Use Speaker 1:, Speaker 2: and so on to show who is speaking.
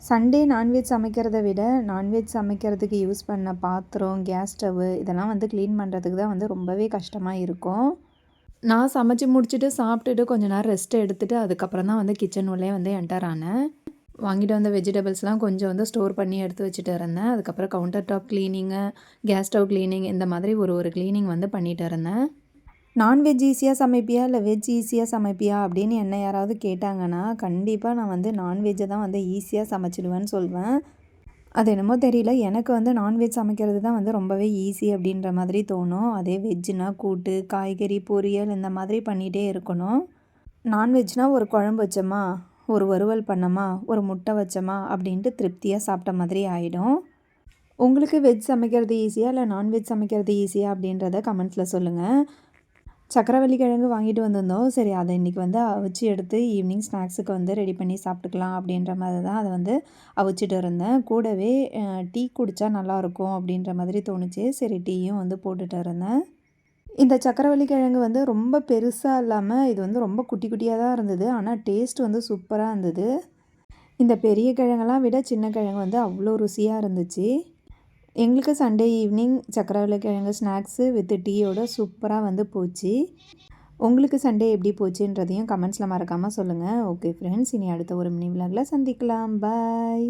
Speaker 1: Sunday non veg சமைக்கிறத விட, non veg சமைக்கிறதுக்கு use பண்ண பாத்திரம், கேஸ் ஸ்டவ்வு இதெல்லாம் வந்து க்ளீன் பண்ணுறதுக்கு தான் வந்து ரொம்பவே கஷ்டமா இருக்கும். நான் சமைச்சு முடிச்சுட்டு, சாப்பிட்டுட்டு கொஞ்ச நேரம் ரெஸ்ட் எடுத்துட்டு, அதுக்கப்புறம் தான் வந்து கிச்சன் உள்ளே வந்து என்டர் ஆனேன். வாங்கிட்டு வந்த வெஜிடபிள்ஸ்லாம் கொஞ்சம் வந்து ஸ்டோர் பண்ணி எடுத்து வச்சுட்டு இருந்தேன். அதுக்கப்புறம் counter top cleaning, gas stove cleaning இந்த மாதிரி ஒரு கிளீனிங் வந்து பண்ணிட்டு இருந்தேன். நான்வெஜ் ஈஸியா சமைப்பியா? இல்ல வெஜ் ஈஸியா சமைப்பியா? அப்படின்னு என்ன யாராவது கேட்டாங்கன்னா, கண்டிப்பா நான் வந்து நான்வெஜ்ஜ தான் வந்து ஈஸியா சமைச்சிடுவேன்னு சொல்வேன். அது என்னமோ தெரியல. எனக்கு வந்து நான்வெஜ் சமைக்கிறது தான் வந்து ரொம்பவே ஈஸி அப்படின்ற மாதிரி தோணும். அதே வெஜ்ஜுனா கூட்டு, காய்கறி, பொரியல் இந்த மாதிரி பண்ணிகிட்டே இருக்கணும். நான்வெஜ்னா ஒரு குழம்பு வச்சோமா, ஒரு வறுவல் பண்ணோமா, ஒரு முட்டை வச்சோமா அப்படின்ட்டு திருப்தியா சாப்பிட்ட மாதிரி ஆயிடும். உங்களுக்கு வெஜ் சமைக்கிறது ஈஸியா? இல்ல நான்வெஜ் சமைக்கிறது ஈஸியா? அப்படின்றத கமெண்ட்ஸ்ல சொல்லுங்க. சக்கரவள்ளி கிழங்கு வாங்கிட்டு வந்திருந்தோம். சரி அத இன்றைக்கி வந்து அவிச்சு எடுத்து ஈவினிங் ஸ்நாக்ஸுக்கு வந்து ரெடி பண்ணி சாப்பிட்டுக்கலாம் அப்படின்ற மாதிரி தான் அதை வந்து அவிச்சிட்டு இருந்தேன். கூடவே டீ குடித்தா நல்லாயிருக்கும் அப்படின்ற மாதிரி தோணுச்சு. சரி டீயும் வந்து போட்டுட்டு இருந்தேன். இந்த சக்கரவள்ளி கிழங்கு வந்து ரொம்ப பெருசாக இல்லாமல் இது வந்து ரொம்ப குட்டி குட்டியாக தான் இருந்தது. ஆனால் டேஸ்ட் வந்து சூப்பராக இருந்தது. இந்த பெரிய கிழங்கெல்லாம் விட சின்ன கிழங்கு வந்து அவ்வளோ ருசியாக இருந்துச்சு. எங்களுக்கு சண்டே ஈவினிங் சக்கரவள்ளி கிழங்கு ஸ்நாக்ஸு வித் டீயோட சூப்பராக வந்து போச்சு. உங்களுக்கு சண்டே எப்படி போச்சுன்றதையும் கமெண்ட்ஸில் மறக்காமல் சொல்லுங்கள். ஓகே ஃப்ரெண்ட்ஸ், இனி அடுத்த ஒரு மினி விலாகில் சந்திக்கலாம். பாய்.